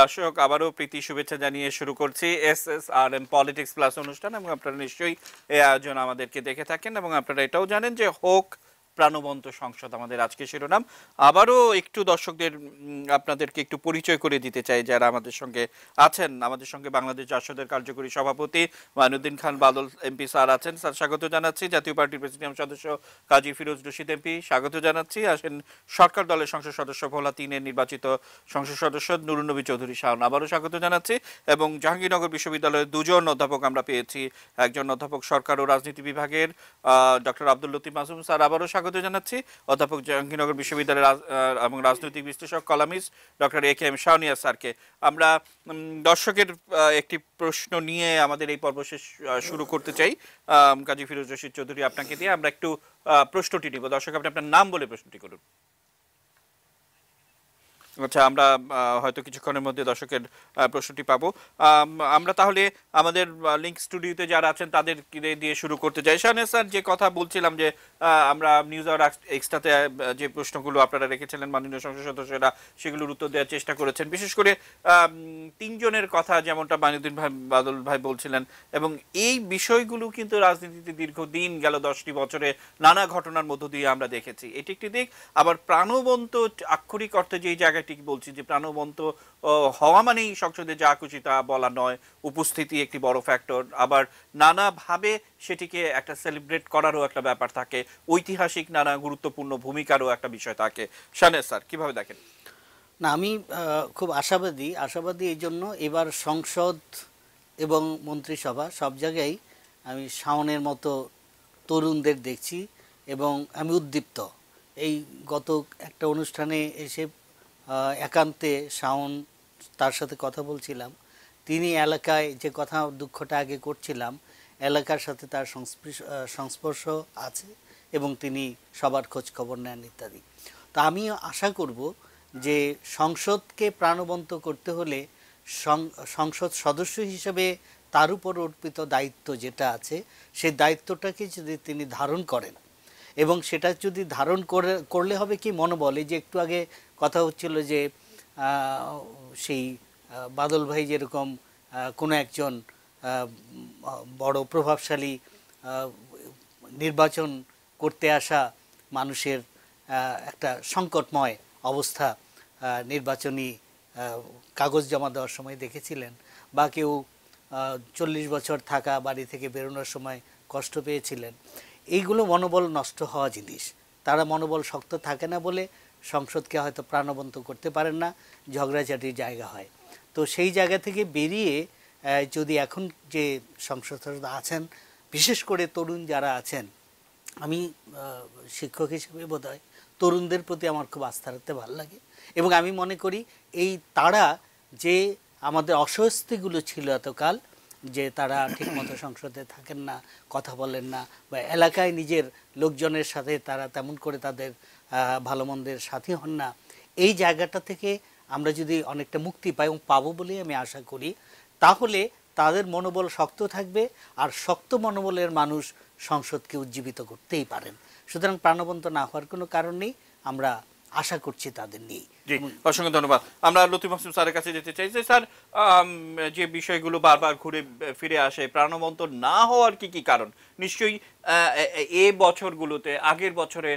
দর্শক, আবারও প্রীতি শুভেচ্ছা জানিয়ে শুরু করছি SSRM পলিটিক্স প্লাস অনুষ্ঠান। এবং আপনারা নিশ্চয়ই এই আয়োজন আমাদেরকে দেখে থাকেন এবং আপনারা এটাও জানেন যে হোক প্রাণবন্ত সংসদ আমাদের আজকে শিরোনাম। আবারও একটু দর্শকদের আপনাদেরকে একটু পরিচয় করে দিতে চাই যারা আমাদের সঙ্গে আছেন। আমাদের সঙ্গে বাংলাদেশ জাসদের কার্যকরী সভাপতি মাইনুদ্দিন খান বাদল এমপি স্যার আছেন, স্যার স্বাগত জানাচ্ছি। জাতীয় পার্টির প্রেসিডিয়াম সদস্য কাজী ফিরোজ রশিদ এমপি স্বাগত জানাচ্ছি। আসেন সরকার দলের সংসদ সদস্য ভোলা 3-এর নির্বাচিত সংসদ সদস্য নুরুন নবী চৌধুরী শাওন, আবারও স্বাগত জানাচ্ছি। এবং জাহাঙ্গীরনগর বিশ্ববিদ্যালয়ের দুজন অধ্যাপক আমরা পেয়েছি, একজন অধ্যাপক সরকার ও রাজনীতি বিভাগের ডক্টর আব্দুল লতিফ মাসুম স্যার, আবারও স্বাগত জানাচ্ছি। অধ্যাপক জাহাঙ্গীরনগর বিশ্ববিদ্যালয়ের এবং রাজনৈতিক বিশ্লেষক কলামিস্ট ডক্টর AK শাওনিয়া স্যারকে। আমরা দর্শকের একটি প্রশ্ন নিয়ে আমাদের এই পর্ব শুরু করতে চাই। কাজী ফিরোজ রশিদ চৌধুরী, আপনাকে দিয়ে আমরা একটু প্রশ্নটি নিব। দর্শক, আপনি আপনার নাম বলে প্রশ্নটি করুন। আচ্ছা, আমরা হয়তো কিছুক্ষণের মধ্যে দর্শকের প্রশ্নটি পাবো। আমরা তাহলে আমাদের লিঙ্ক স্টুডিওতে যারা আছেন তাদের দিয়ে শুরু করতে চাই। শাহনেজ স্যার, যে কথা বলছিলাম যে আমরা নিউজ আওয়ার এক্সট্রাতে যে প্রশ্নগুলো আপনারা রেখেছিলেন মাননীয় সংসদ সদস্যরা, সেগুলোর উত্তর দেওয়ার চেষ্টা করেছেন। বিশেষ করে তিনজনের কথা যেমনটা মাইনুদ্দিন ভাই বাদল ভাই বলছিলেন, এবং এই বিষয়গুলো কিন্তু রাজনীতিতে দীর্ঘদিন গেল 10টি বছরে নানা ঘটনার মধ্য দিয়ে আমরা দেখেছি। এটি একটি দিক। আবার প্রাণবন্ত আক্ষরিক অর্থে যেই জায়গাটি বলছি যে প্রাণবন্ত হওয়া মানেই সংসদে যা খুশি তা বলা নয়, উপস্থিতি একটি বড় ফ্যাক্টর। আবার নানাভাবে সেটিকে একটা সেলিব্রেট করারও একটা ব্যাপার থাকে, ঐতিহাসিক নানা গুরুত্বপূর্ণ ভূমিকারও একটা বিষয় থাকে। শাহনেজ স্যার, কিভাবে দেখেন? না, আমি খুব আশাবাদী এই জন্য এবার সংসদ এবং মন্ত্রিসভা সব জায়গায় আমি শাওনের মতো তরুণদের দেখছি এবং আমি উদ্দীপ্ত। এই গত একটা অনুষ্ঠানে এসে একান্তে শাওন, তার সাথে কথা বলছিলাম। তিনি এলাকায় যে কথা দুঃখটা আগে করছিলাম, এলাকার সাথে তার সংস্পর্শ আছে এবং তিনি সবার খোঁজ খবর নেন ইত্যাদি। তা আমি আশা করব যে সংসদকে প্রাণবন্ত করতে হলে সংসদ সদস্য হিসেবে তার উপর অর্পিত দায়িত্ব যেটা আছে, সেই দায়িত্বটাকে যদি তিনি ধারণ করেন, এবং সেটা যদি ধারণ করলে হবে কি মনোবল। এই যে একটু আগে কথা হচ্ছিল যে সেই বাদল ভাই যেরকম কোনো একজন বড় প্রভাবশালী নির্বাচন করতে আসা মানুষের একটা সংকটময় অবস্থা নির্বাচনী কাগজ জমা দেওয়ার সময় দেখেছিলেন, বা কেউ 40 বছর থাকা বাড়ি থেকে বেরোনোর সময় কষ্ট পেয়েছিলেন। এইগুলো মনোবল নষ্ট হওয়া জিনিস। তারা মনোবল শক্ত থাকে না বলে সংসদকে হয়তো প্রাণবন্ত করতে পারেন না, ঝগড়াঝাটির জায়গা হয়। তো সেই জায়গা থেকে বেরিয়ে যদি এখন যে সংসদ সদস্য আছেন, বিশেষ করে তরুণ যারা আছেন, আমি শিক্ষক হিসেবে বোধহয় তরুণদের প্রতি আমার খুব আস্থা রাখতে ভালো লাগে। এবং আমি মনে করি এই তারা যে আমাদের অস্বস্তিগুলো ছিল এতকাল, যে তারা ঠিকমতো সংসদে থাকেন না, কথা বলেন না, বা এলাকায় নিজের লোকজনের সাথে তারা তেমন করে তাদের ভালো মন্দের সাথী হন না, এই জায়গাটা থেকে আমরা যদি অনেকটা মুক্তি পাই এবং পাবো বলেই আমি আশা করি, তাহলে তাদের মনোবল শক্ত থাকবে। আর শক্ত মনোবলের মানুষ সংসদকে উজ্জীবিত করতেই পারেন। সুতরাং প্রাণবন্ত না হওয়ার কোনো কারণ নেই, আমরা আশা করছি তাদের নিয়ে। জি, অসংখ্য ধন্যবাদ। আমরা লতিফ মাসুম স্যারের কাছে যেতে চাই যে স্যার, যে বিষয়গুলো বারবার ঘুরে ফিরে আসে, প্রাণবন্ত না হওয়ার কি কি কারণ? নিশ্চয়ই এই বছরগুলোতে, আগের বছরে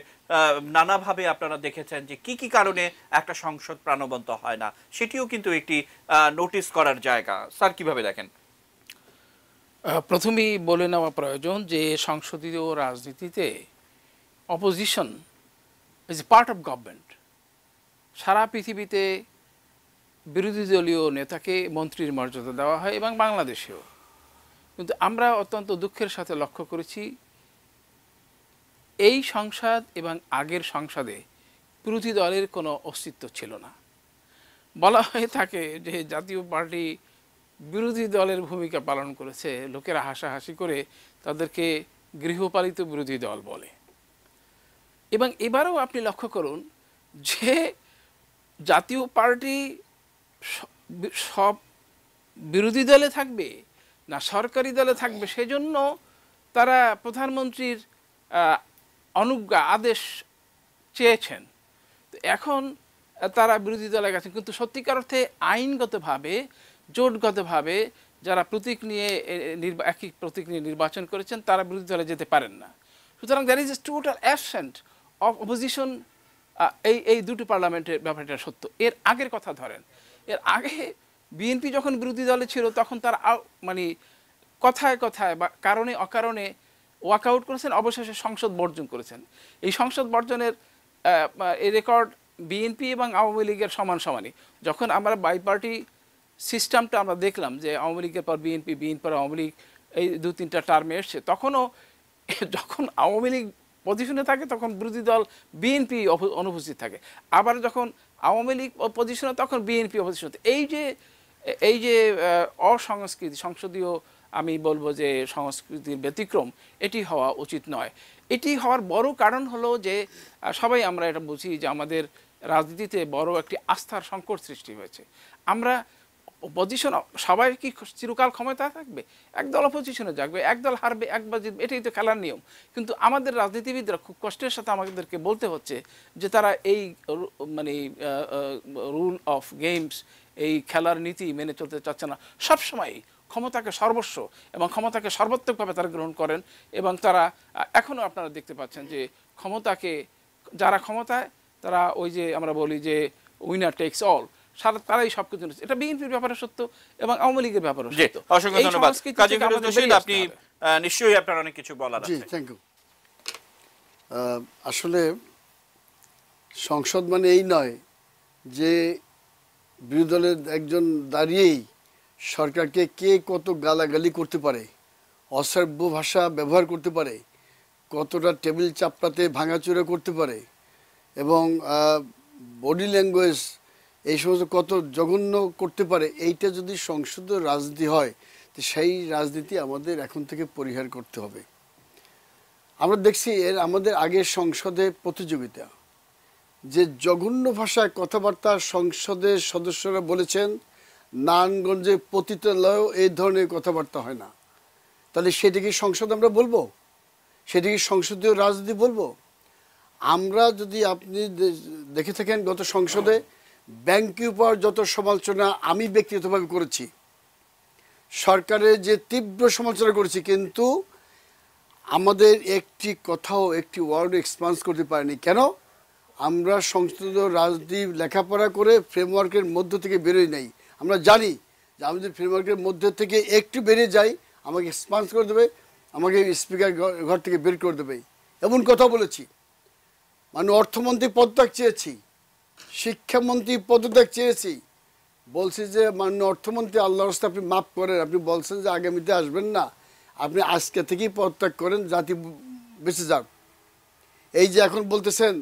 নানাভাবে আপনারা দেখেছেন যে কি কি কারণে একটা সংসদ প্রাণবন্ত হয় না, সেটিও কিন্তু একটি নোটিস করার জায়গা। স্যার, কিভাবে দেখেন? প্রথমেই বলে নেওয়া প্রয়োজন যে সংসদীয় রাজনীতিতে opposition is part of government. সারা পৃথিবীতে বিরোধী দলীয় নেতাকে মন্ত্রীর মর্যাদা দেওয়া হয় এবং বাংলাদেশেও। কিন্তু আমরা অত্যন্ত দুঃখের সাথে লক্ষ্য করেছি এই সংসদ এবং আগের সংসদে বিরোধী দলের কোনো অস্তিত্ব ছিল না। বলা হয়ে থাকে যে জাতীয় পার্টি বিরোধী দলের ভূমিকা পালন করেছে, লোকেরা হাসাহাসি করে তাদেরকে গৃহপালিত বিরোধী দল বলে। এবং এবারেও আপনি লক্ষ্য করুন যে জাতীয় পার্টি সব বিরোধী দলে থাকবে না সরকারি দলে থাকবে, সেজন্য তারা প্রধানমন্ত্রীর অনুজ্ঞা আদেশ চেয়েছেন। তো এখন তারা বিরোধী দলে গেছেন, কিন্তু সত্যিকার অর্থে আইনগতভাবে জোটগতভাবে যারা প্রতীক নিয়ে একই প্রতীক নিয়ে নির্বাচন করেছেন তারা বিরোধী দলে যেতে পারেন না। সুতরাং there is a total absent of opposition. এই দুটি পার্লামেন্টের ব্যাপারটা সত্য। এর আগের কথা ধরেন, এর আগে বিএনপি যখন বিরোধী দলে ছিল তখন তারা মানে কথায় কথায় বা কারণে অকারণে ওয়াকআউট করেছেন, অবশেষে সংসদ বর্জন করেছেন। এই সংসদ বর্জনের এই রেকর্ড বিএনপি এবং আওয়ামী লীগের সমান সমানই। যখন আমরা বাই পার্টি সিস্টেমটা আমরা দেখলাম যে আওয়ামী লীগের পর বিএনপি, বিএনপি পর আওয়ামী লীগ এই 2-3টা টার্মে এসছে, তখনও যখন আওয়ামী লীগ পজিশনে থাকে তখন বিরোধী দল বিএনপি অনুপস্থিত থাকে, আবার যখন আওয়ামী লীগ পজিশনে তখন বিএনপি অপোজিশনে। এই যে অসংস্কৃতি, সংসদীয় আমি বলবো যে সংস্কৃতির ব্যতিক্রম, এটি হওয়া উচিত নয়। এটি হওয়ার বড় কারণ হলো যে সবাই আমরা এটা বুঝি যে আমাদের রাজনীতিতে বড় একটি আস্থার সংকট সৃষ্টি হয়েছে। আমরা অপোজিশন, সবাই কি চিরকাল ক্ষমতায় থাকবে? একদল অপোজিশনে যাবে, একদল হারবে, একবার জিতবে, এটাই তো খেলার নিয়ম। কিন্তু আমাদের রাজনীতিবিদরা খুব কষ্টের সাথে আমাদেরকে বলতে হচ্ছে যে তারা এই মানে রুল অফ গেমস, এই খেলার নীতি মেনে চলতে চাচ্ছে না। সবসময় ক্ষমতাকে সর্বস্ব এবং ক্ষমতাকে সর্বাত্মকভাবে তারা গ্রহণ করেন, এবং তারা এখনও আপনারা দেখতে পাচ্ছেন যে ক্ষমতাকে, যারা ক্ষমতায় তারা ওই যে আমরা বলি যে উইনার টেক্স অল, তারাই সবকিছু। এটা বিএনপির ব্যাপারে সত্য এবং আওয়ামী লীগের ব্যাপারে সত্য। অসংখ্য ধন্যবাদ কাজী ফিরোজ রশীদ, আপনি নিশ্চয়ই আপনার অনেক কিছু বলার আছে। Thank you. আসলে সংসদ মানে এই নয় যে বিরোধী দলের একজন দাঁড়িয়েই সরকারকে কে কত গালাগালি করতে পারে, অসভ্য ভাষা ব্যবহার করতে পারে, কতটা টেবিল চাপড়াতে ভাঙাচুরা করতে পারে, এবং বডি ল্যাঙ্গুয়েজ এই সমস্ত কত জঘন্য করতে পারে। এইটা যদি সংসদীয় রাজনীতি হয় তো সেই রাজনীতি আমাদের এখন থেকে পরিহার করতে হবে। আমরা দেখছি আমাদের আগের সংসদে প্রতিযোগিতা, যে জঘন্য ভাষায় কথাবার্তা সংসদের সদস্যরা বলেছেন, নারায়ণগঞ্জে পতিতালয়েও এই ধরনের কথাবার্তা হয় না। তাহলে সেটা কি সংসদ আমরা বলবো? সেটা কি সংসদীয় রাজনীতি বলবো? আমরা যদি আপনি দেখে থাকেন গত সংসদে ব্যাংকের উপর যত সমালোচনা আমি ব্যক্তিগতভাবে করেছি, সরকারের যে তীব্র সমালোচনা করেছি, কিন্তু আমাদের একটি কথাও, একটি ওয়ার্ড এক্সপান্স করতে পারিনি। কেন? আমরা সংসদীয় রাজনীতি লেখাপড়া করে ফ্রেমওয়ার্কের মধ্য থেকে বেরোই নাই। আমরা জানি যে আমি যদি ফ্রেমওয়ার্কের মধ্যে থেকে একটু বেরিয়ে যাই আমাকে এক্সপান্স করে দেবে, আমাকে স্পিকার ঘর থেকে বের করে দেবে, এমন কথা বলেছি। মানে অর্থমন্ত্রী পদত্যাগ চেয়েছি, শিক্ষামন্ত্রী পদত্যাগ চেয়েছি। বলছি যে মাননীয় অর্থমন্ত্রী, আল্লাহর রাস্তায় আপনি মাফ করেন, আপনি বলছেন যে আগামীতে আসবেন না, আপনি আজকে থেকেই পদত্যাগ করেন, জাতি বেঁচে যাক। এই যে এখন বলতেছেন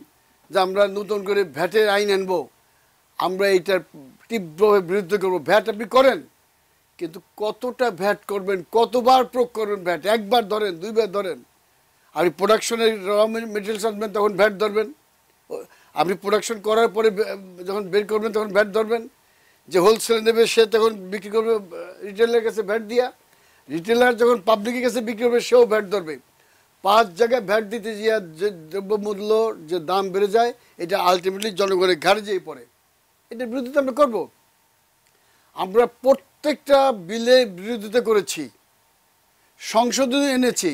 যে আমরা নতুন করে ভ্যাটের আইন আনবো, আমরা এইটার তীব্রভাবে বিরুদ্ধে করবো। ভ্যাট আপনি করেন, কিন্তু কতটা ভ্যাট করবেন, কতবার প্রয়োগ করবেন ভ্যাট? একবার ধরেন, দুইবার ধরেন। আপনি প্রোডাকশনের র মেটেরিয়ালস আনবেন তখন ভ্যাট ধরবেন, আপনি প্রোডাকশন করার পরে যখন বের করবেন তখন ভ্যাট ধরবেন, যে হোলসেল নেবে সে তখন বিক্রি করবে রিটেলারের কাছে ভ্যাট দিয়া, রিটেলার যখন পাবলিকের কাছে বিক্রি করবে সেও ভ্যাট ধরবে। 5 জায়গায় ভ্যাট দিতে গিয়ে যে দ্রব্যমূল্য যে দাম বেড়ে যায়, এটা আলটিমেটলি জনগণের ঘাড়ে যেয়ে পড়ে। এটার বিরোধিতা আমরা করবো। আমরা প্রত্যেকটা বিলে বিরোধিতা করেছি, সংশোধন এনেছি।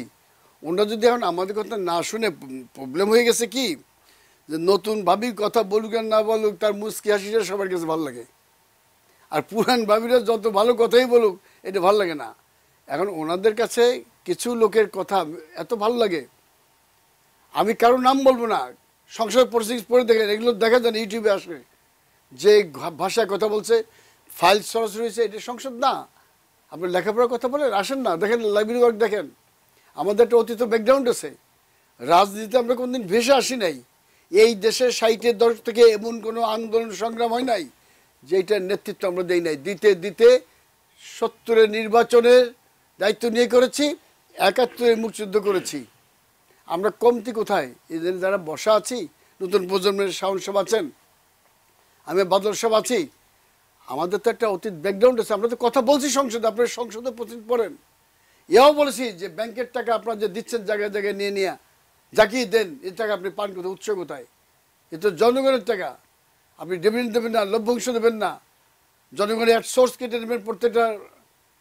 ওনারা যদি এখন আমাদের কথা না শুনে, প্রবলেম হয়ে গেছে কি যে নতুন ভাবি কথা বলুক আর না বলুক, তার মুচকি হাসিটা সবার কাছে ভালো লাগে, আর পুরান ভাবিরা যত ভালো কথাই বলুক এটা ভালো লাগে না। এখন ওনাদের কাছে কিছু লোকের কথা এত ভালো লাগে, আমি কারো নাম বলবো না, সংসদ প্রসিডিংস পড়ে দেখেন, এগুলো দেখা যায় ইউটিউবে আসে, যে ভাষায় কথা বলছে, ফাইল সরাসরি হয়েছে, এটা সংসদ না। আপনি লেখাপড়ার কথা বলেন, আসেন না, দেখেন লাইব্রেরি ওয়ার্ক দেখেন। আমাদের একটা অতীত ব্যাকগ্রাউন্ড আছে, রাজনীতিতে আমরা কোনদিন ভেসে আসি নাই। এই দেশের 60-এর দশক থেকে এমন কোনো আন্দোলন সংগ্রাম হয় নাই যেটার নেতৃত্ব আমরা দেই নাই। দিতে দিতে 70-এর নির্বাচনের দায়িত্ব নিয়ে করেছি, 71-এর মুক্তিযুদ্ধ করেছি। আমরা কমতি কোথায়? এদের যারা বসা আছি, নতুন প্রজন্মের শাওন সাহেব আছেন, আমি বাদল সাহেব আছি, আমাদের তো একটা অতীত ব্যাকগ্রাউন্ড আছে। আমরা তো কথা বলছি সংসদে, আপনার সংসদে প্রতিদিন পড়েন। এও বলেছি যে ব্যাংকের টাকা আপনারা যে দিচ্ছেন জায়গায় জায়গায় নিয়ে নিয়ে যাকিয়ে দেন, এই টাকা আপনি পান কোথায়, উৎস কোথায়? এ তো জনগণের টাকা। আপনি ডিভিডেন্ড দেবেন না, লভ্যাংশ দেবেন না, জনগণের এক সোর্স কেটে নেবেন, প্রত্যেকটা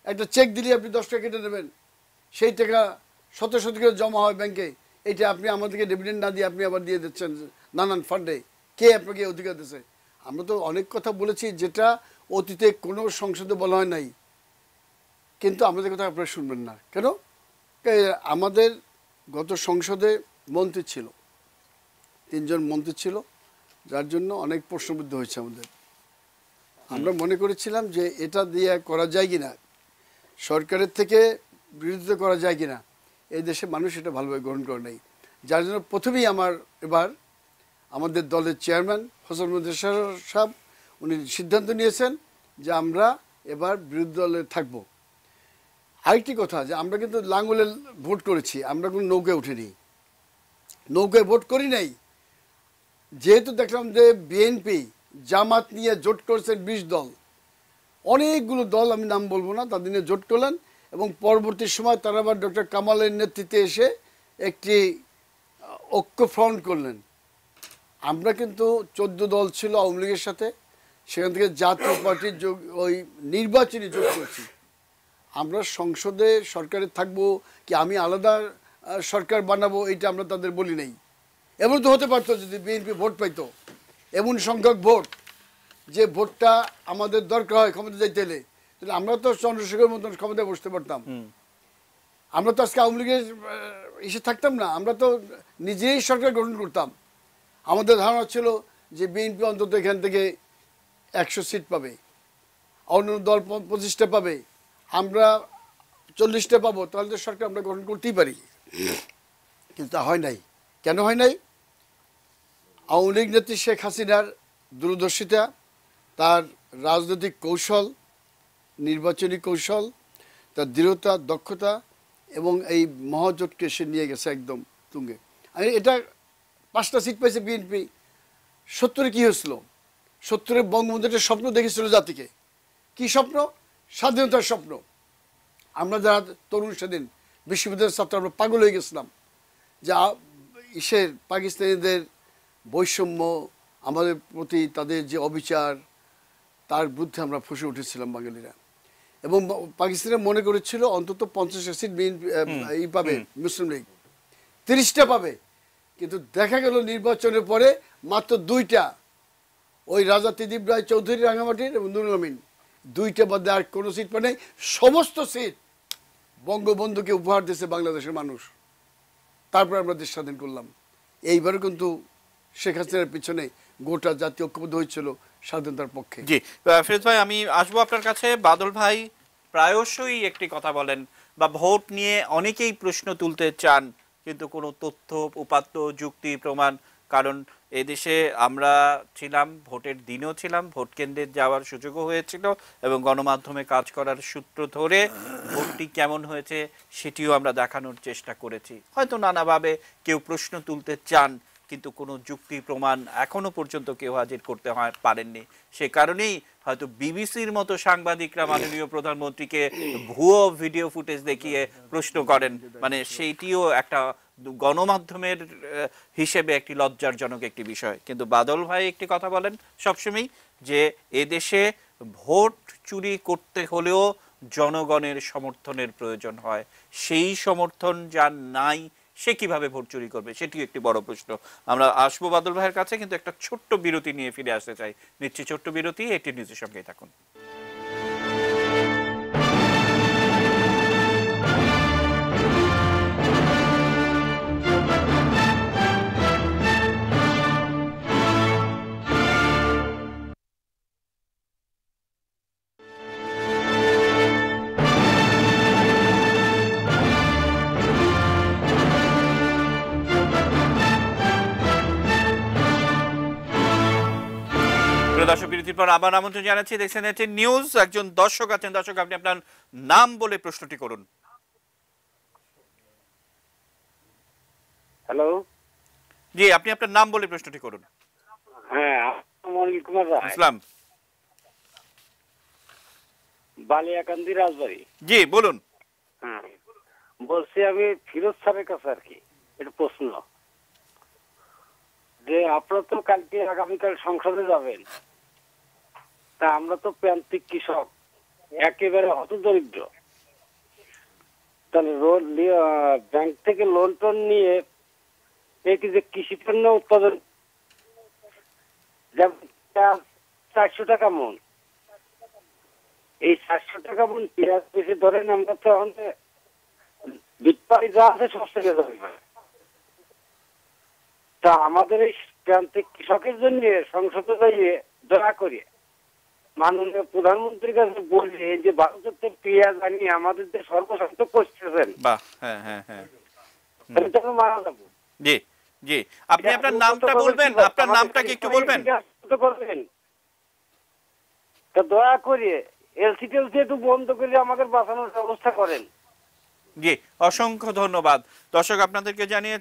একটা চেক দিলে আপনি 10 টাকা কেটে নেবেন, সেই টাকা শত শত করে জমা হয় ব্যাংকে, এটা আপনি আমাদেরকে ডিভিডেন্ড না দিয়ে আপনি আবার দিয়ে দিচ্ছেন নানান ফান্ডে। কে আপনাকে অধিকার দিচ্ছে? আমরা তো অনেক কথা বলেছি যেটা অতীতে কোনো সংসদে বলা হয় নাই, কিন্তু আমাদের কথা আপনারা শুনবেন না কেন? আমাদের গত সংসদে মন্ত্রী ছিল, 3 জন মন্ত্রী ছিল, যার জন্য অনেক প্রশ্নবিদ্ধ হয়েছে আমাদের। আমরা মনে করেছিলাম যে এটা দিয়ে করা যায় কিনা, সরকারের থেকে বিরোধিতা করা যায় কিনা, এই দেশে মানুষ এটা ভালোভাবে গ্রহণ করে নাই। যার জন্য প্রথমেই এবার আমাদের দলের চেয়ারম্যান হোসেন মোহাম্মদ সাহেব উনি সিদ্ধান্ত নিয়েছেন যে আমরা এবার বিরোধী দলে থাকবো। আরেকটি কথা, যে আমরা কিন্তু লাঙ্গলে ভোট করেছি, আমরা কোনো নৌকায় উঠিনি, নৌকায় ভোট করি নাই। যেহেতু দেখলাম যে বিএনপি জামাত নিয়ে জোট করেছেন 20 দল, অনেকগুলো দল, আমি নাম বলবো না, তাদের নিয়ে জোট করলেন এবং পরবর্তী সময় তারা আবার ডক্টর কামালের নেতৃত্বে এসে একটি ঐক্য ফ্রন্ট করলেন। আমরা কিন্তু 14 দল ছিল আওয়ামী লীগের সাথে, সেখান থেকে জাতীয় পার্টির ওই নির্বাচনী যোগ করছি। আমরা সংসদে সরকারে থাকবো কি আমি আলাদা সরকার বানাবো, এটা আমরা তাদের বলি নাই। এমন তো হতে পারতো যদি বিএনপি ভোট পাইতো, এমন সংখ্যক ভোট যে ভোটটা আমাদের দরকার হয় ক্ষমতা যাইতে হলে, তাহলে আমরা তো চন্দ্রশেখর মতন ক্ষমতায় বসতে পারতাম। আমরা তো আজকে আওয়ামী লীগের এসে থাকতাম না, আমরা তো নিজেই সরকার গঠন করতাম। আমাদের ধারণা ছিল যে বিএনপি অন্তত এখান থেকে 100 সিট পাবে, অন্য দল 25টা পাবে, আমরা 40টা পাবো, তাহলে তো সরকার আমরা গঠন করতেই পারি। কিন্তু তা হয় নাই। কেন হয় নাই? আওয়ামী লীগ নেত্রী শেখ হাসিনার দূরদর্শিতা, তার রাজনৈতিক কৌশল, নির্বাচনী কৌশল, তার দৃঢ়তা, দক্ষতা এবং এই মহাজোটকে সে নিয়ে গেছে একদম তুঙ্গে। এটা 5টা সিট পাইছে বিএনপি। 70-এ কী হয়েছিল? 70-এ বঙ্গবন্ধু একটা স্বপ্ন দেখেছিল জাতিকে। কি স্বপ্ন? স্বাধীনতার স্বপ্ন। আমরা যারা তরুণ সেদিন বিশ্ববিদ্যালয়ের ছাত্র, আমরা পাগল হয়ে গেছিলাম যা পাকিস্তানিদের বৈষম্য, আমাদের প্রতি তাদের যে অবিচার, তার বিরুদ্ধে আমরা ফুঁসে উঠেছিলাম বাঙালিরা। এবং পাকিস্তানে মনে করেছিল অন্তত 50টা সিট পাবে মুসলিম লীগ, 30টা পাবে। কিন্তু দেখা গেল নির্বাচনের পরে মাত্র 2টা, ওই রাজা ত্রিদিব রায় চৌধুরী রাঙামাটির এবং নুরুল আমিন, 2টা বাদে আর কোনো সিট পায় নাই। সমস্ত সিট বঙ্গবন্ধুকে উপহার দিয়েছে বাংলাদেশের মানুষ। তারপর আমরা দেশ স্বাধীন করলাম। এইবারও কিন্তু শেখ হাসিনার পিছনে গোটা জাতি ঐক্যবদ্ধ হয়েছিল স্বাধীনতার পক্ষে। জি ফিরোজ ভাই, আমি আসবো আপনার কাছে। বাদল ভাই প্রায়শই একটি কথা বলেন, বা ভোট নিয়ে অনেকেই প্রশ্ন তুলতে চান, কিন্তু কোনো তথ্য উপাত্ত যুক্তি প্রমাণ, কারণ এদেশে আমরা ছিলাম, ভোটের দিনও ছিলাম, ভোট কেন্দ্রে যাওয়ার সুযোগও হয়েছিল এবং গণমাধ্যমে কাজ করার সূত্র ধরে ভোটটি কেমন হয়েছে সেটিও আমরা দেখানোর চেষ্টা করেছি। হয়তো নানাভাবে কেউ প্রশ্ন তুলতে চান, কিন্তু কোনো যুক্তি প্রমাণ এখনো পর্যন্ত কেউ হাজির করতে পারেননি। সে কারণেই হয়তো বিবিসির মতো সাংবাদিকরা মাননীয় প্রধানমন্ত্রীকে ভুয়ো ভিডিও ফুটেজ দেখিয়ে প্রশ্ন করেন, মানে সেইটিও একটা গণমাধ্যমের হিসেবে একটি লজ্জাজনক একটি বিষয়। কিন্তু বাদল ভাই একটি কথা বলেন সবসময়, যে এদেশে ভোট চুরি করতে হলেও জনগণের সমর্থনের প্রয়োজন হয়, সেই সমর্থন যার নাই সে কিভাবে ভোট চুরি করবে, সেটিও একটি বড় প্রশ্ন। আমরা আসবো বাদল ভাইয়ের কাছে, কিন্তু একটা ছোট্ট বিরতি নিয়ে ফিরে আসতে চাই। নিশ্চয়ই ছোট্ট বিরতি, একটি নিউজের সঙ্গেই থাকুন। দর্শক বিরতির পর আবার আমন্ত্রণ জানাচ্ছি, দেখছেন এটি নিউজ। একজন দর্শক আছেন। দর্শক, আপনি আপনার নাম বলে প্রশ্নটি করুন। হ্যালো, জি, আপনি আপনার নাম বলে প্রশ্নটি করুন। হ্যাঁ, অনিল কুমার রায়, ইসলাম, বালিয়াকান্দি, রাজবাড়ি। জি বলুন। হ্যাঁ, বলছি আমি ফিরোজ স্যারের কাছে আর কি একটা প্রশ্ন। যে আপনারা তো কালকে আগামীকাল সংসদে যাবেন, তা আমরা তো প্রান্তিক কৃষক, একেবারে হতদরিদ্র। তাহলে ব্যাংক থেকে লোন টোন নিয়ে এই যে কৃষি পণ্য উৎপাদন, যেমন 400 টাকা মন, এই 400 টাকা মন পেঁয়াজ বেশি ধরেন আমরা তো আমাদের বিটপাড়ি যা আছে সব থেকে ধরি। তা আমাদের এই প্রান্তিক কৃষকের জন্য সংসদে যাইয়ে দয়া করে মাননীয় প্রধানমন্ত্রীর কাছে বলছি, এই যে ভারতের পেঁয়াজ আনিয়ে আমাদের যে সর্বশান্ত করতেছেন, বাহ, হ্যাঁ হ্যাঁ হ্যাঁ, এটা তো মারা যাবো। জি জি, আপনি আপনার নামটা বলবেন, আপনার নামটা কি একটু বলবেন? করবেন তা দয়া করে এলসি টেলসি একটু বন্ধ করে আমাদের বাঁচানোর ব্যবস্থা করেন। জি, অসংখ্য ধন্যবাদ। দর্শক, আপনাদেরকে জানিয়ে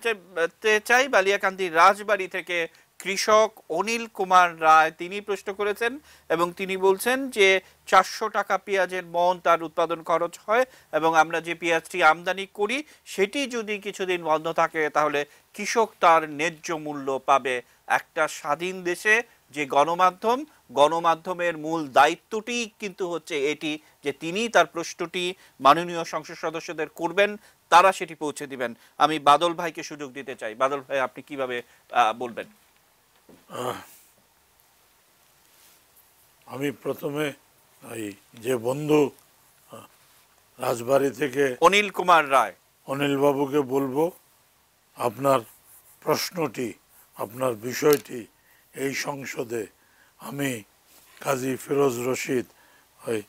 চাই বালিয়াকান্দি রাজবাড়ি থেকে কৃষক অনিল কুমার রায় তিনি প্রশ্ন করেছেন এবং তিনি বলছেন যে 400 টাকা পেঁয়াজের মন তার উৎপাদন খরচ হয় এবং আমরা যে পেঁয়াজটি আমদানি করি সেটি যদি কিছুদিন বন্ধ থাকে তাহলে কৃষক তার ন্যায্য মূল্য পাবে। একটা স্বাধীন দেশে যে গণমাধ্যমের মূল দায়িত্বটি কিন্তু হচ্ছে এটি যে তিনি তার প্রশ্নটি মাননীয় সংসদ সদস্যদের করবেন, তারা সেটি পৌঁছে দিবেন। আমি বাদল ভাইকে সুযোগ দিতে চাই। বাদল ভাই, আপনি কিভাবে বলবেন? আমি প্রথমে এই যে বন্ধু রাজবাড়ি থেকে অনিল কুমার রায়, অনিল বাবুকে বলবো, আপনার প্রশ্নটি, আপনার বিষয়টি এই সংসদে আমি কাজী ফিরোজ রশিদ, ওই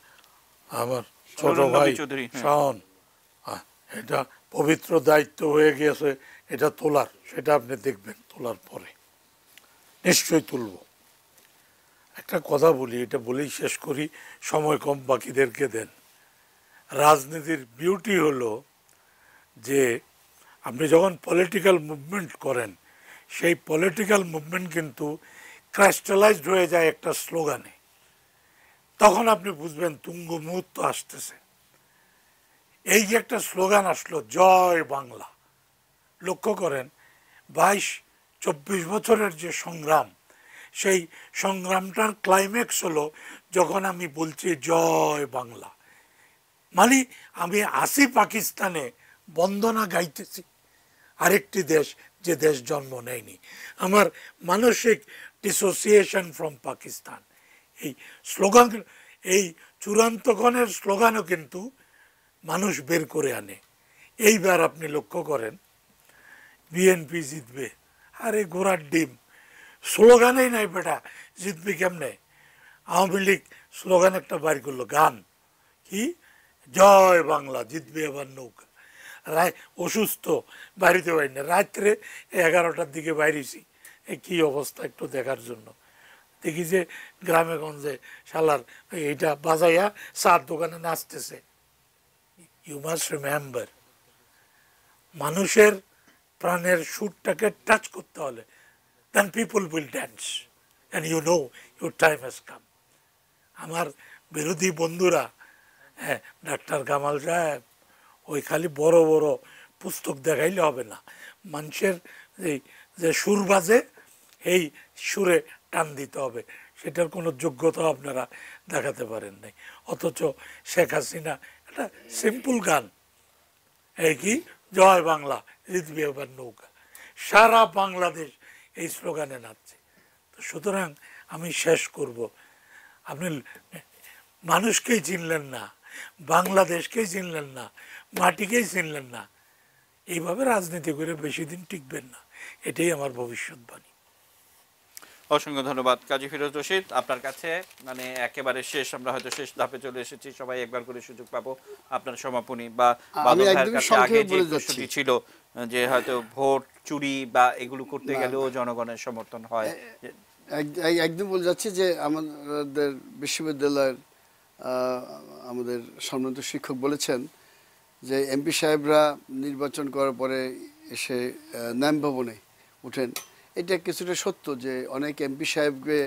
আমার ছোট ভাই চৌধুরী, হ্যাঁ। শাওন, এটা পবিত্র দায়িত্ব হয়ে গিয়েছে এটা তোলার, সেটা আপনি দেখবেন তোলার পরে নিশ্চয়ই তুলব। একটা কথা বলি, এটা বলেই শেষ করি, সময় কম, বাকিদেরকে দেন। রাজনীতির বিউটি হলো যে আপনি যখন পলিটিক্যাল মুভমেন্ট করেন সেই পলিটিক্যাল মুভমেন্ট কিন্তু ক্রাইস্টালাইজড হয়ে যায় একটা স্লোগানে, তখন আপনি বুঝবেন তুঙ্গ মুহূর্ত আসতেছে। এই যে একটা স্লোগান আসলো, জয় বাংলা, লক্ষ্য করেন 22-24 বছরের যে সংগ্রাম, সেই সংগ্রামটার ক্লাইম্যাক্স হলো যখন আমি বলছি জয় বাংলা, মানে আমি আসি পাকিস্তানে বন্দনা গাইতেছি, আরেকটি দেশ যে দেশ জন্ম নেয়নি। আমার মানসিক ডিসোসিয়েশন ফ্রম পাকিস্তান, এই স্লোগান, এই চূড়ান্তকণের স্লোগানও কিন্তু মানুষ বের করে আনে। এইবার আপনি লক্ষ্য করেন বিএনপি জিতবে, আরে ঘোড়ার ডিম, স্লোগানেই নাই বেটা, জিতবি কেমনে? আওয়ামী লীগ স্লোগান একটা বাইর করলো, গান কি, জয় বাংলা, জিতবে এবার নৌকা। অসুস্থ, বাড়িতে পারি না, রাত্রে 11টার দিকে বাইরেছি, কি অবস্থা একটু দেখার জন্য। দেখি যে গ্রামে গঞ্জে শালার এইটা বাজাইয়া চার দোকানে নাচতেছে। ইউ মাস্ট রিমেম্বার, মানুষের প্রাণের সুরটাকে টাচ করতে হলে then people will dance and you know your time has come. আমার বিরোধী বন্ধুরা, হ্যাঁ, ডাক্তার কামাল সাহেব, ওই খালি বড় বড় পুস্তক দেখাইলে হবে না, মানুষের যে সুর বাজে এই সুরে টান দিতে হবে, সেটার কোনো যোগ্যতা আপনারা দেখাতে পারেন নাই। অথচ শেখ হাসিনা একটা সিম্পল গান, এই কি, জয় বাংলা, জিতবে এবার নৌকা, সারা বাংলাদেশ এই স্লোগানে নাচছে। তো সুতরাং আমি শেষ করব, আপনি মানুষকেই চিনলেন না, বাংলাদেশকেই চিনলেন না, মাটিকেই চিনলেন না, এইভাবে রাজনীতি করে বেশি দিন টিকবেন না, এটাই আমার ভবিষ্যৎবাণী। অসংখ্য ধন্যবাদ কাজী ফিরোজ রশিদ। আপনার কাছে মানে একেবারে শেষ, আমরা হয়তো শেষ ধাপে চলে এসেছি, সবাই একবার করে সুযোগ পাবো আপনার সমাপনী বা বাদল ভাইয়ের কাছে আগে যে প্রশ্নটি ছিল যে হয়তো ভোট চুরি বা এগুলো করতে গেলেও জনগণের সমর্থন হয়, একদম বলে যাচ্ছে যে আমাদের বিশ্ববিদ্যালয়ের আমাদের সম্মানিত শিক্ষক বলেছেন যে এমপি সাহেবরা নির্বাচন করার পরে এসে ন্যাম ভবনে উঠেন। এটা কিছুটা সত্য যে অনেক এমপি সাহেবকে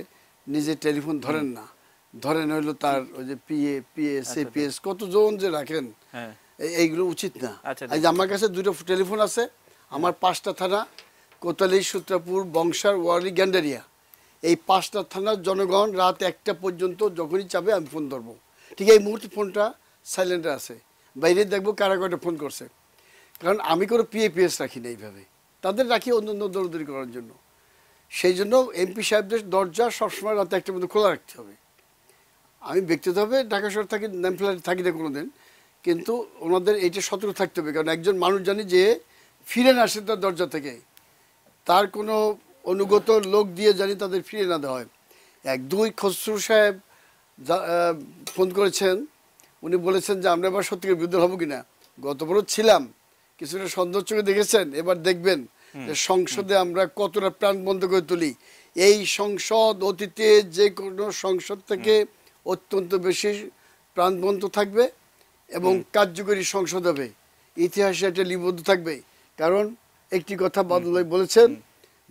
নিজে টেলিফোন ধরেন না, ধরেন হইলো তার ওই যে পিএস সিপিএস কতজন যে রাখেন, এইগুলো উচিত না। এই যে আমার কাছে 2টা টেলিফোন আছে, আমার 5টা থানা, কোতালি, সূত্রাপুর, বংশার, ওয়ারি, গ্যান্ডারিয়া, এই 5টা থানার জনগণ রাত 1টা পর্যন্ত যখনই চাবে আমি ফোন ধরবো। ঠিক এই মুহূর্তে ফোনটা সাইলেন্টে আছে, বাইরে দেখবো কারা কয়টা ফোন করছে। কারণ আমি কোনো পিএপিএস রাখি না এইভাবে, তাদের রাখি অন্য অন্য দৌড়দৌড়ি করার জন্য। সেই জন্য এমপি সাহেবদের দরজা সবসময় রাত 1টার মধ্যে খোলা রাখতে হবে। আমি ব্যক্তিগতভাবে ঢাকা শহর থাকি, নেমফ্লারে থাকি না কোনো দিন, কিন্তু ওনাদের এইটা সতর্ক থাকতে হবে। কারণ একজন মানুষ জানি যে ফিরে না আসে তার দরজা থেকে, তার কোনো অনুগত লোক দিয়ে জানি তাদের ফিরে না দেওয়া হয়। 2 খসরু সাহেব ফোন করেছেন, উনি বলেছেন যে আমরা এবার সত্যিকার বিরুদ্ধে হবো কিনা। গতবারও ছিলাম, কিছুটা সন্দেহ চোখে দেখেছেন, এবার দেখবেন যে সংসদে আমরা কতটা প্রাণ বন্ধ করে তুলি। এই সংসদ অতীতে যে কোনো সংসদ থেকে অত্যন্ত বেশি প্রাণবন্ত থাকবে এবং কার্যকরী সংসদ হবে, ইতিহাসে এটা লিপিবদ্ধ থাকবে। কারণ একটি কথা বাদল ভাই বলেছেন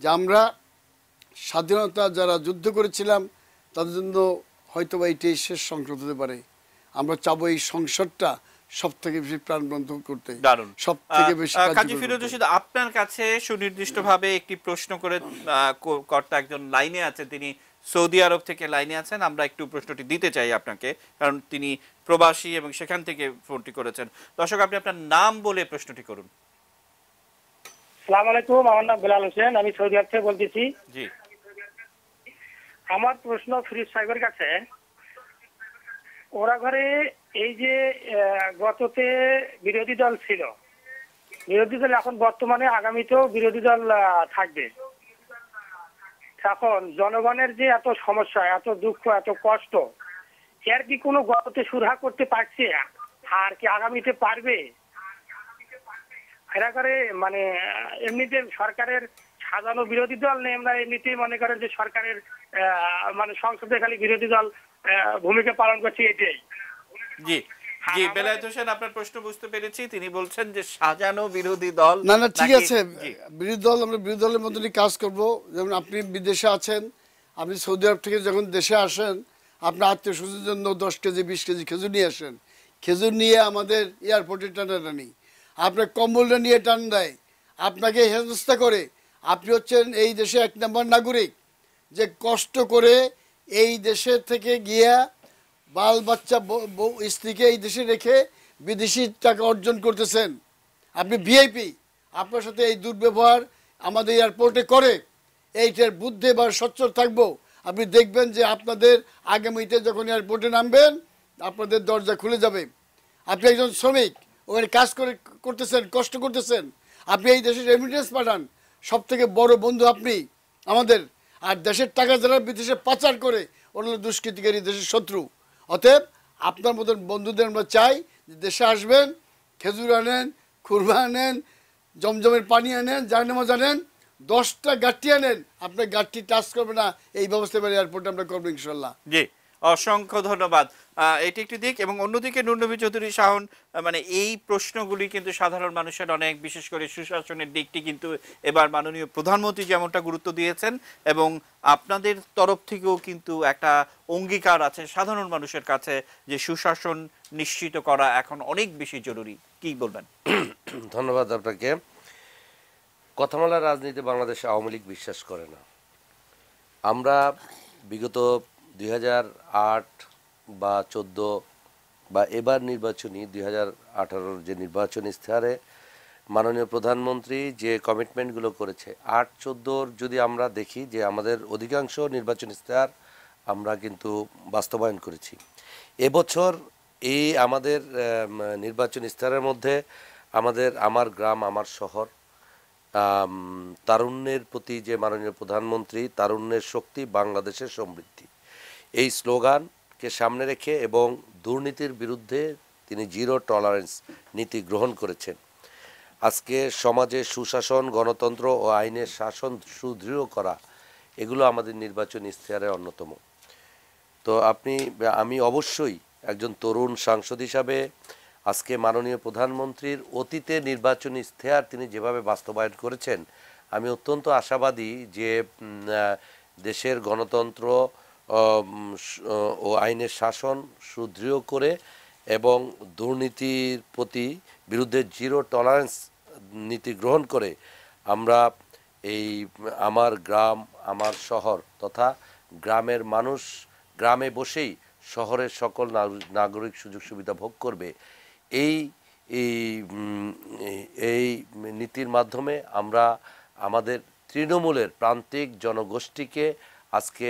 যে আমরা স্বাধীনতা যারা যুদ্ধ করেছিলাম তাদের জন্য হয়তো বা এটাই শেষ সংসদ হতে পারে। আমরা চাবো এই সংসদটা সব থেকে বেশি প্রাণবন্ত করতে, দারুণ। সব থেকে বেশি কাজী ফিরোজ রশিদ, আপনার কাছে সুনির্দিষ্টভাবে একটি প্রশ্ন করে কর্তা একজন লাইনে আছে, তিনি সৌদি আরব থেকে লাইনে আছেন, আমরা একটু প্রশ্নটি দিতে চাই আপনাকে, কারণ তিনি প্রবাসী এবং সেখান থেকে ফোনটি করেছেন। দর্শক, আপনি আপনার নাম বলে প্রশ্নটি করুন। আসসালামু আলাইকুম, আমার নাম বেলাল হোসেন, আমি সৌদি আরব থেকে বলতেছি। জি, আমার প্রশ্ন ফিরোজ সাহেবের কাছে, ওরা ঘরে এই যে গততে বিরোধী দল ছিল, বিরোধী দল এখন বর্তমানে আগামীতেও বিরোধী দল থাকবে। এখন জনগণের যে এত সমস্যা, এত দুঃখ, এত কষ্ট, এর কি কোনো গততে সুরাহা করতে পারছে আর কি আগামীতে পারবে? এরা করে মানে এমনিতে সরকারের সাজানো বিরোধী দল নেই, আমরা এমনিতেই মনে করেন যে সরকারের মানে সংসদে খালি বিরোধী দল ভূমিকা পালন করছে, এটাই। জি জি, বেলায়েত হোসেন, আপনার প্রশ্ন বুঝতে পেরেছি। তিনি বলছেন যে সাজানো বিরোধী দল। না না, ঠিক নাকি- আছে, জি, বিরোধী দল, আমরা বিরোধী দলের মতনই কাজ করব। যেমন আপনি বিদেশে আছেন, আপনি সৌদি আরব থেকে যখন দেশে আসেন, আপনার আত্মীয় স্বজনের জন্য 10 কেজি 20 কেজি খেজুর নিয়ে আসেন। খেজুর নিয়ে আমাদের এয়ারপোর্টে টানাটানি, আপনার কম্বলটা নিয়ে টান দেয়, আপনাকে হেনস্থা করে। আপনি হচ্ছেন এই দেশে 1 নম্বর নাগরিক, যে কষ্ট করে এই দেশের থেকে গিয়া বাল বাচ্চা বউ স্ত্রীকে এই দেশে রেখে বিদেশি টাকা অর্জন করতেছেন। আপনি ভিআইপি, আপনার সাথে এই দুর্ব্যবহার আমাদের এয়ারপোর্টে করে, এইটার বুদ্ধি বা সচ্ছল থাকবো। আপনি দেখবেন যে আপনাদের আগামীতে যখন এয়ারপোর্টে নামবেন আপনাদের দরজা খুলে যাবে। আপনি একজন শ্রমিক, ওখানে কাজ করতেছেন, কষ্ট করতেছেন, আপনি এই দেশের রেমিটেন্স পাঠান, সব থেকে বড় বন্ধু আপনি আমাদের। আর দেশের টাকা যারা বিদেশে পাচার করে ওরা হলো দুষ্কৃতিকারী, দেশের শত্রু। অতএব আপনার মতন বন্ধুদের আমরা চাই যে দেশে আসবেন, খেজুর আনেন, খুরমা আনেন, জমজমের পানি আনেন, জাহানামা আনেন, 10টা গাঠি আনেন, আপনার গাঠি টাচ করবে না, এই ব্যবস্থা এবার এয়ারপোর্টে আমরা করবো ইনশাল্লাহ। জি, অসংখ্য ধন্যবাদ। এটি একটি দিক, এবং অন্যদিকে নুরনবী চৌধুরী শাওন, মানে এই প্রশ্নগুলি কিন্তু সাধারণ মানুষের অনেক, বিশেষ করে সুশাসনের দিকটি কিন্তু এবার মাননীয় প্রধানমন্ত্রী যেমনটা গুরুত্ব দিয়েছেন, এবং আপনাদের তরফ থেকেও কিন্তু একটা অঙ্গীকার আছে সাধারণ মানুষের কাছে যে সুশাসন নিশ্চিত করা এখন অনেক বেশি জরুরি। কি বলবেন? ধন্যবাদ আপনাকে। কথামালার রাজনীতি বাংলাদেশে আওয়ামী লীগ বিশ্বাস করে না। আমরা বিগত 2008 বা 14 বা এবার নির্বাচনী 2018 যে নির্বাচনী ইশতেহারে মাননীয় প্রধানমন্ত্রী যে কমিটমেন্টগুলো করেছে, 8-14 যদি আমরা দেখি যে আমাদের অধিকাংশ নির্বাচনী ইশতেহার আমরা কিন্তু বাস্তবায়ন করেছি। এবছর এই আমাদের নির্বাচনী ইশতেহারের মধ্যে আমাদের আমার গ্রাম আমার শহর, তারুণ্যের প্রতি যে মাননীয় প্রধানমন্ত্রী, তারুণ্যের শক্তি বাংলাদেশের সমৃদ্ধি, এই স্লোগানকে সামনে রেখে এবং দুর্নীতির বিরুদ্ধে তিনি জিরো টলারেন্স নীতি গ্রহণ করেছেন। আজকে সমাজে সুশাসন, গণতন্ত্র ও আইনের শাসন সুদৃঢ় করা, এগুলো আমাদের নির্বাচনী ইশতেহারের অন্যতম। তো আমি অবশ্যই একজন তরুণ সাংসদ হিসাবে আজকে মাননীয় প্রধানমন্ত্রীর অতীতে নির্বাচনী ইশতেহার তিনি যেভাবে বাস্তবায়ন করেছেন, আমি অত্যন্ত আশাবাদী যে দেশের গণতন্ত্র ও আইনের শাসন সুদৃঢ় করে এবং দুর্নীতির বিরুদ্ধে জিরো টলারেন্স নীতি গ্রহণ করে আমরা এই আমার গ্রাম আমার শহর তথা গ্রামের মানুষ গ্রামে বসেই শহরের সকল নাগরিক সুযোগ সুবিধা ভোগ করবে, এই এই এই নীতির মাধ্যমে আমরা আমাদের তৃণমূলের প্রান্তিক জনগোষ্ঠীকে আজকে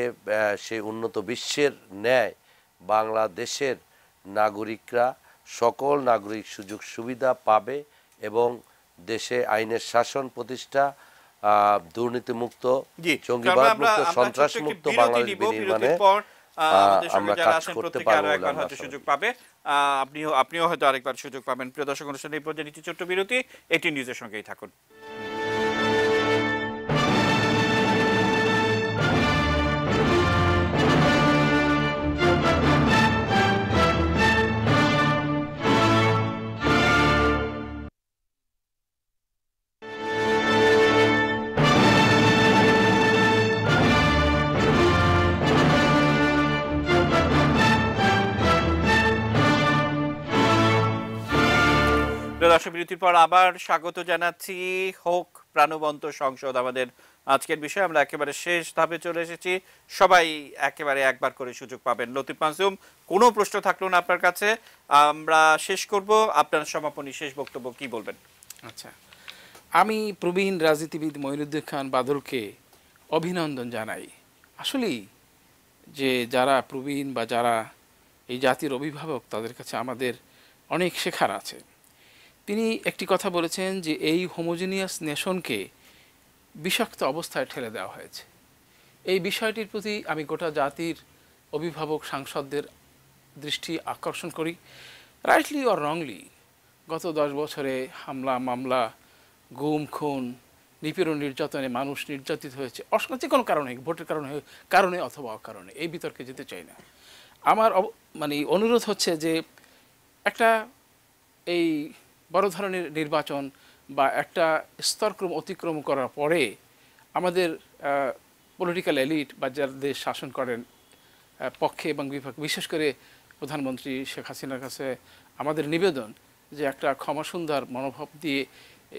সেই উন্নত বিশ্বের ন্যায় বাংলাদেশের নাগরিকরা সকল নাগরিক সুযোগ সুবিধা পাবে এবং দেশে আইনের শাসন প্রতিষ্ঠা, দুর্নীতিমুক্ত, জঙ্গিবাদ মুক্ত, সন্ত্রাস মুক্ত বাংলাদেশ বিনির্মাণে আমরা কাজ করতে পারবো বলে আমরা সুযোগ পাবে। আপনিও হয়তো আরেকবার সুযোগ পাবেন। প্রিয় দর্শক, অনুষ্ঠানে এই পর্যায়ে নিচ্ছি ছোট্ট বিরতি। এটি নিউজের সঙ্গেই থাকুন। দর্শক, বিরতির পর আবার স্বাগত জানাচ্ছি। হোক প্রাণবন্ত সংসদ আমাদের আজকের বিষয়। আমরা একেবারে শেষ ধাপে চলে এসেছি। সবাই একেবারে একবার করে সুযোগ পাবেন। লতিফ মাসুম, কোনো প্রশ্ন থাকলো না আপনার কাছে, আমরা শেষ করব। আপনার সমাপনী শেষ বক্তব্য কি বলবেন? আচ্ছা, আমি প্রবীণ রাজনীতিবিদ মঈনুদ্দিন খান বাদলকে অভিনন্দন জানাই। আসলেই যে যারা প্রবীণ বা যারা এই জাতির অভিভাবক, তাদের কাছে আমাদের অনেক শেখার আছে। তিনি একটি কথা বলেছেন যে এই হোমোজিনিয়াস নেশনকে বিষাক্ত অবস্থায় ঠেলে দেওয়া হয়েছে। এই বিষয়টির প্রতি আমি গোটা জাতির অভিভাবক সাংসদদের দৃষ্টি আকর্ষণ করি। রাইটলি অর রংলি গত 10 বছরে হামলা মামলা, গুম খুন, নিপীড়ন নির্যাতনে মানুষ নির্যাতিত হয়েছে, যে কোনো কারণে, ভোটের কারণে অথবা অকারণে, এই বিতর্কে যেতে চাই না। আমার অনুরোধ হচ্ছে যে একটা এই বড় ধরনের নির্বাচন বা একটা স্তরক্রম অতিক্রম করার পরে আমাদের পলিটিক্যাল এলিট বা যারা দেশ শাসন করেন পক্ষে এবং বিপক্ষে, বিশেষ করে প্রধানমন্ত্রী শেখ হাসিনার কাছে আমাদের নিবেদন যে একটা ক্ষমাসুন্দর মনোভাব দিয়ে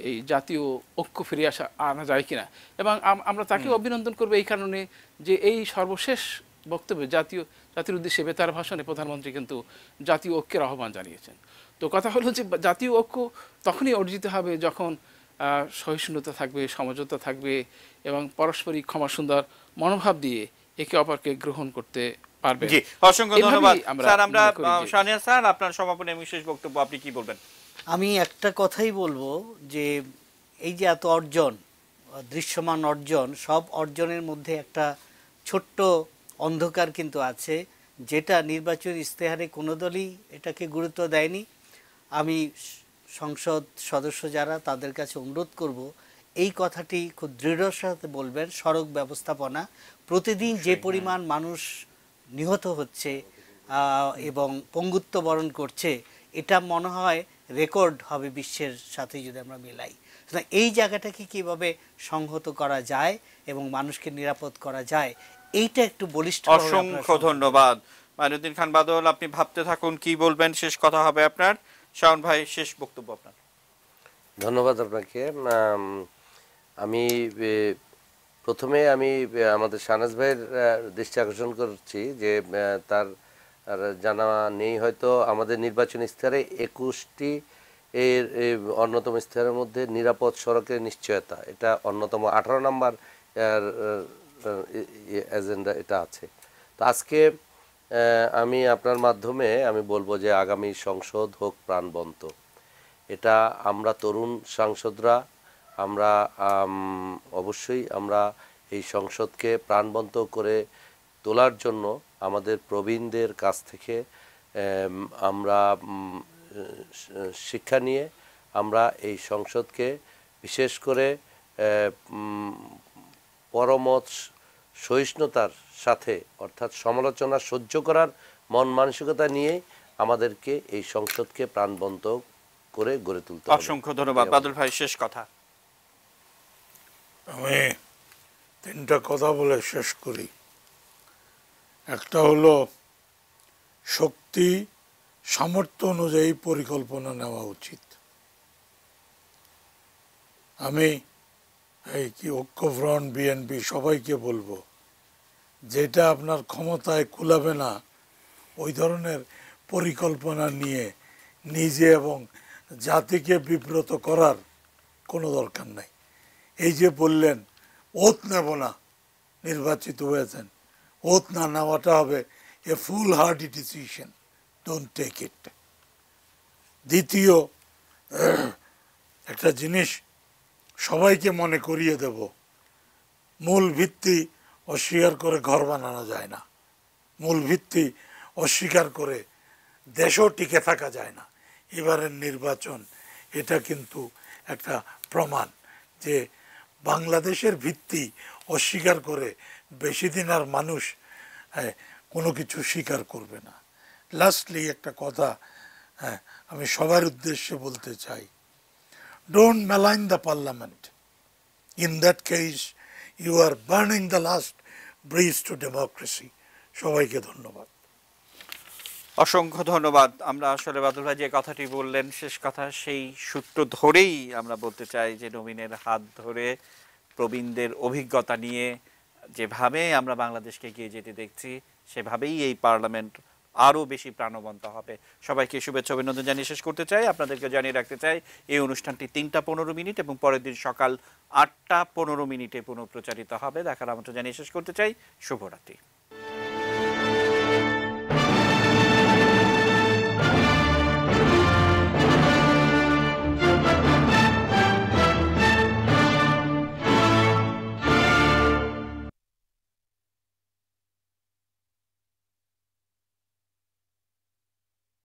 এই জাতীয় ঐক্য ফিরে আনা যায় কিনা। এবং আমরা তাকেও অভিনন্দন করবো এই কারণে যে এই সর্বশেষ বক্তব্যে জাতির উদ্দেশ্যে বেতার ভাষণে প্রধানমন্ত্রী কিন্তু জাতীয় ঐক্যের আহ্বান জানিয়েছেন। তো কথা হলো যে জাতীয় ঐক্য তখনই অর্জিত হবে যখন সহিষ্ণুতা থাকবে, সমঝোতা থাকবে এবং পারস্পরিক ক্ষমাসুন্দর মনোভাব দিয়ে একে অপরকে গ্রহণ করতে পারবে। জি, অসংখ্য ধন্যবাদ স্যার। আমরা সানিয়া স্যার, আপনার সমাপনী বিশেষ বক্তব্য আপনি কি বলবেন? আমি একটা কথাই বলবো যে এই যে এত অর্জন, দৃশ্যমান অর্জন, সব অর্জনের মধ্যে একটা ছোট্ট অন্ধকার কিন্তু আছে, যেটা নির্বাচনী ইশতেহারে কোনো দলই এটাকে গুরুত্ব দেয়নি। আমি সংসদ সদস্য যারা, তাদের কাছে অনুরোধ করব এই কথাটি খুব দৃঢ়তার সাথে বলবেন। সড়ক ব্যবস্থাপনা, প্রতিদিন যে পরিমাণ মানুষ নিহত হচ্ছে এবং পঙ্গুত্ব বরণ করছে, এটা মনে হয় রেকর্ড হবে বিশ্বের সাথে যদি আমরা মিলাই। এই জায়গাটাকে কিভাবে সংহত করা যায় এবং মানুষকে নিরাপদ করা যায়, এইটা একটু বলিষ্ঠ। অসংখ্য ধন্যবাদ মঈনুদ্দিন খান বাদল। আপনি ভাবতে থাকুন কি বলবেন, শেষ কথা হবে আপনার। শাওন ভাই, শেষ বক্তব্য আপনার। ধন্যবাদ আপনাকে। আমি প্রথমে আমাদের শাহনাজ ভাইয়ের দৃষ্টি আকর্ষণ করছি যে তার জানা নেই হয়তো আমাদের নির্বাচনী ইশতেহারে 21টি এর অন্যতম ইশতেহারের মধ্যে নিরাপদ সড়কের নিশ্চয়তা, এটা অন্যতম 18 নম্বর এজেন্ডা এটা আছে। তো আজকে আমি আপনার মাধ্যমে আমি বলবো যে আগামী সংসদ হোক প্রাণবন্ত। এটা আমরা তরুণ সাংসদরা আমরা অবশ্যই আমরা এই সংসদকে প্রাণবন্ত করে তোলার জন্য আমাদের প্রবীণদের কাছ থেকে আমরা শিক্ষা নিয়ে আমরা এই সংসদকে বিশেষ করে পরমত সহিষ্ণুতার সাথে, অর্থাৎ সমালোচনা সহ্য করার মন মানসিকতা নিয়ে আমাদেরকে এই সংসদকে প্রাণবন্ত করে গড়ে তুলতে হবে। অসংখ্য ধন্যবাদ। বাদল ভাই, শেষ কথা। আমি 3টা কথা বলে শেষ করি। একটা হলো শক্তি সামর্থ্য অনুযায়ী পরিকল্পনা নেওয়া উচিত। আমি এই কি ঐক্যফ্রন্ট, বিএনপি সবাইকে বলবো, যেটা আপনার ক্ষমতায় কুলাবে না ওই ধরনের পরিকল্পনা নিয়ে নিজে এবং জাতিকে বিব্রত করার কোনো দরকার নাই। এই যে বললেন ওত নেব না, নির্বাচিত হয়েছেন, ওত না নেওয়াটা হবে a full hearty decision, don't take it. দ্বিতীয় একটা জিনিস সবাইকে মনে করিয়ে দেব, মূল ভিত্তি অস্বীকার করে ঘর বানানো যায় না, মূল ভিত্তি অস্বীকার করে দেশও টিকে থাকা যায় না। এবারের নির্বাচন এটা কিন্তু একটা প্রমাণ যে বাংলাদেশের ভিত্তি অস্বীকার করে বেশি দিন আর মানুষ কোনো কিছু স্বীকার করবে না। লাস্টলি একটা কথা আমি সবার উদ্দেশ্যে বলতে চাই, don't malign the parliament. In that case you are burning the last breeze to democracy. সবাইকে ধন্যবাদ। অসংখ্য ধন্যবাদ। আমরা আসলে বাদল ভাই যে কথাটি বললেন শেষ কথা, সেই সূত্র ধরেই আমরা বলতে চাই যে নবীনের হাত ধরে প্রবীণদের অভিজ্ঞতা নিয়ে যেভাবে আমরা বাংলাদেশকে এগিয়ে যেতে দেখছি সেভাবেই এই পার্লামেন্ট আরও বেশি প্রাণবন্ত হবে। সবাইকে শুভেচ্ছা অভিনন্দন জানিয়ে শেষ করতে চাই। আপনাদেরকে জানিয়ে রাখতে চাই এই অনুষ্ঠানটি 3টা 15 এবং পরের দিন সকাল 8টা 15 পুনঃপ্রচারিত হবে। দেখার আমন্ত্রণ জানিয়ে শেষ করতে চাই। শুভরাত্রি।